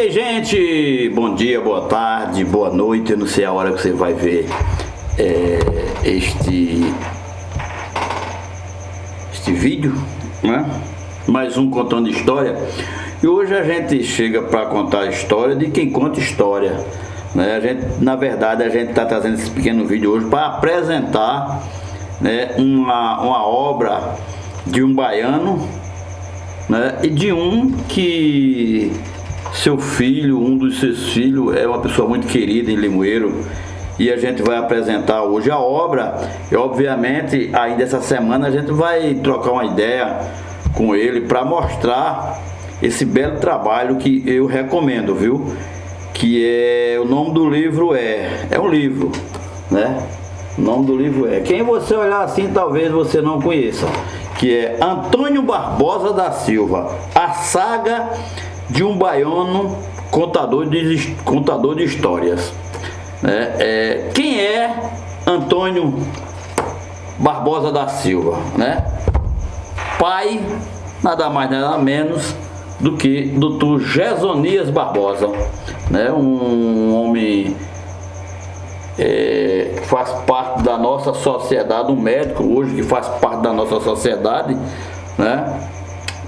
Ok, gente, bom dia, boa tarde, boa noite. Eu não sei a hora que você vai ver este vídeo, né? Mais um contando história. E hoje a gente chega para contar a história de quem conta história, né? Na verdade, a gente está trazendo esse pequeno vídeo hoje para apresentar, né, uma obra de um baiano, né, e de um que seu filho, um dos seus filhos, é uma pessoa muito querida em Limoeiro. E a gente vai apresentar hoje a obra. E obviamente ainda essa semana a gente vai trocar uma ideia com ele para mostrar esse belo trabalho que eu recomendo, viu? Que é, o nome do livro é um livro, né? O nome do livro é, quem você olhar assim talvez você não conheça, que é Antônio Barbosa da Silva, a saga de um baiano contador de histórias, né? Quem é Antônio Barbosa da Silva, né? Pai, nada mais nada menos do que Dr. Gesonias Barbosa, né? Um homem que faz parte da nossa sociedade, um médico hoje que faz parte da nossa sociedade, né?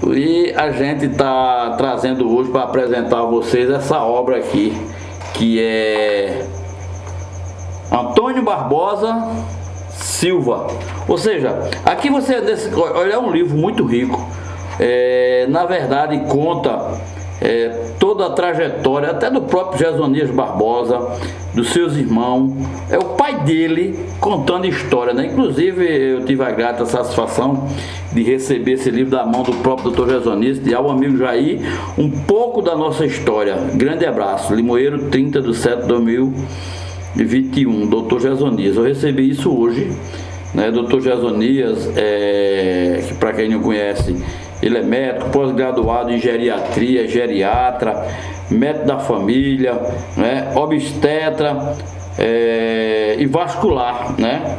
E a gente está trazendo hoje para apresentar a vocês essa obra aqui, que é Antônio Barbosa Silva. Ou seja, aqui você, olha, é um livro muito rico. Na verdade conta toda a trajetória até do próprio Gesonias Barbosa, dos seus irmãos, é o pai dele contando história, né? Inclusive eu tive a grata satisfação de receber esse livro da mão do próprio Dr. Gesonias, de ao amigo Jair, um pouco da nossa história. Grande abraço, Limoeiro, 30/7/2021, Dr. Gesonias. Eu recebi isso hoje, né? Dr. Gesonias, que para quem não conhece, ele é médico, pós-graduado em geriatria, geriatra, médico da família, né, obstetra e vascular, né,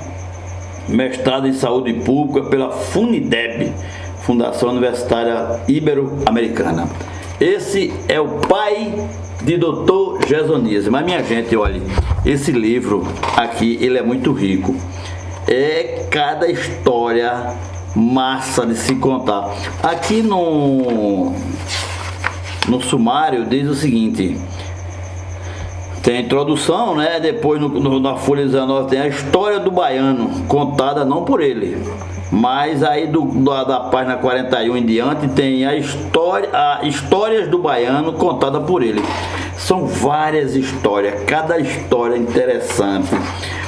mestrado em saúde pública pela FUNIDEB, Fundação Universitária Ibero-Americana. Esse é o pai de Dr. Gesonias. Mas minha gente, olha, esse livro aqui, ele é muito rico. É cada história massa de se contar. Aqui no sumário diz o seguinte: tem a introdução, né? Depois na folha 19 tem a história do baiano, contada não por ele, mas aí da página 41 em diante tem histórias do baiano contada por ele. São várias histórias, cada história interessante.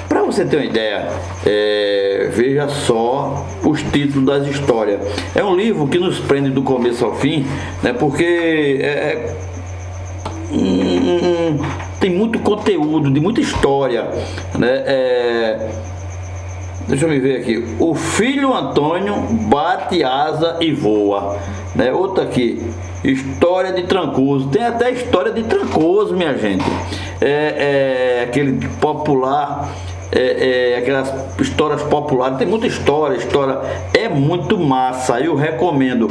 Para você ter uma ideia, veja só os títulos das histórias. É um livro que nos prende do começo ao fim, né? Porque tem muito conteúdo, de muita história, né? Deixa eu me ver aqui. O filho Antônio bate asa e voa, né? Outra aqui, história de Trancoso. Tem até história de Trancoso, minha gente. Aquele popular. Aquelas histórias populares, tem muita história é muito massa, eu recomendo.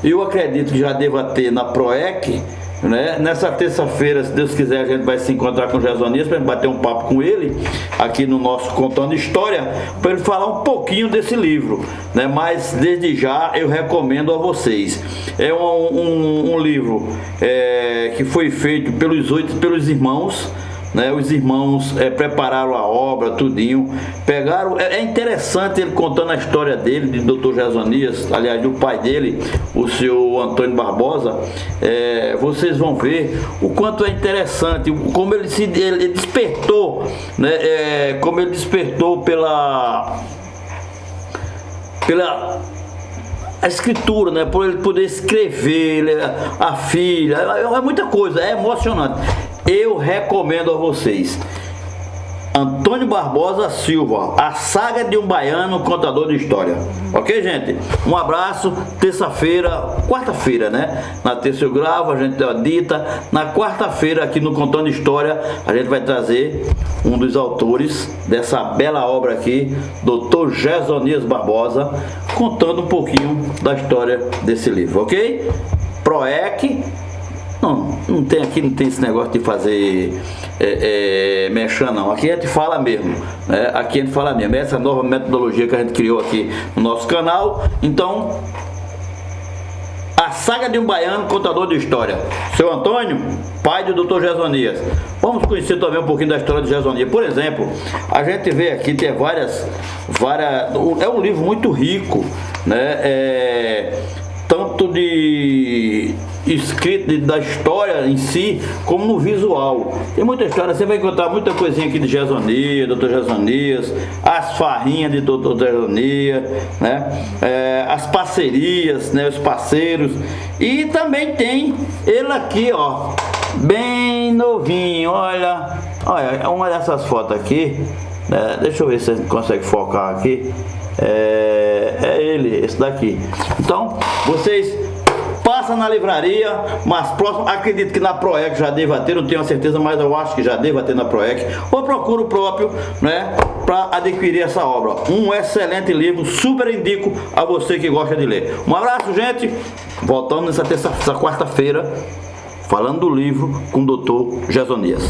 Eu acredito que já deva ter na PROEC, né? Nessa terça-feira, se Deus quiser, a gente vai se encontrar com o Gesonias para bater um papo com ele aqui no nosso Contando História, para ele falar um pouquinho desse livro, né? Mas desde já eu recomendo a vocês. É um livro que foi feito pelos irmãos, né? Os irmãos prepararam a obra, tudinho, pegaram. É interessante ele contando a história dele, de Dr. Gesonias, aliás, do pai dele, o seu Antônio Barbosa. Vocês vão ver o quanto é interessante, como ele despertou, né? Como ele despertou pela a escritura, né? Por ele poder escrever, a filha, é muita coisa, é emocionante. Eu recomendo a vocês Antônio Barbosa Silva, a saga de um baiano contador de história. Ok, gente? Um abraço. Terça-feira, quarta-feira, né? Na terça eu gravo, a gente deu a dita. Na quarta-feira, aqui no Contando História, a gente vai trazer um dos autores dessa bela obra aqui, Dr. Gesonias Barbosa, contando um pouquinho da história desse livro, ok? PROEC. não tem aqui, não tem esse negócio de fazer merchan, não. Aqui a gente fala mesmo, né? Aqui a gente fala mesmo. Essa nova metodologia que a gente criou aqui no nosso canal. Então, a saga de um baiano contador de história. Seu Antônio, pai do Dr. Gesonias. Vamos conhecer também um pouquinho da história de Gesonias. Por exemplo, a gente vê aqui, tem várias... É um livro muito rico, né? Tanto de escrito da história em si, como no visual. Tem muita história, você vai encontrar muita coisinha aqui de Gesonias, Dr. Gesonias, as farrinhas de Dr. Gesonias, né? As parcerias, né? Os parceiros. E também tem ele aqui, ó, bem novinho, olha, uma dessas fotos aqui, né? Deixa eu ver se você consegue focar aqui. É ele, esse daqui. Então, vocês passam na livraria, mas próximo, acredito que na Proec já deva ter, não tenho certeza, mas eu acho que já deva ter na Proec, ou procuro o próprio, né, para adquirir essa obra. Um excelente livro, super indico a você que gosta de ler. Um abraço, gente. Voltamos nessa quarta-feira, falando do livro com o Dr. Gesonias.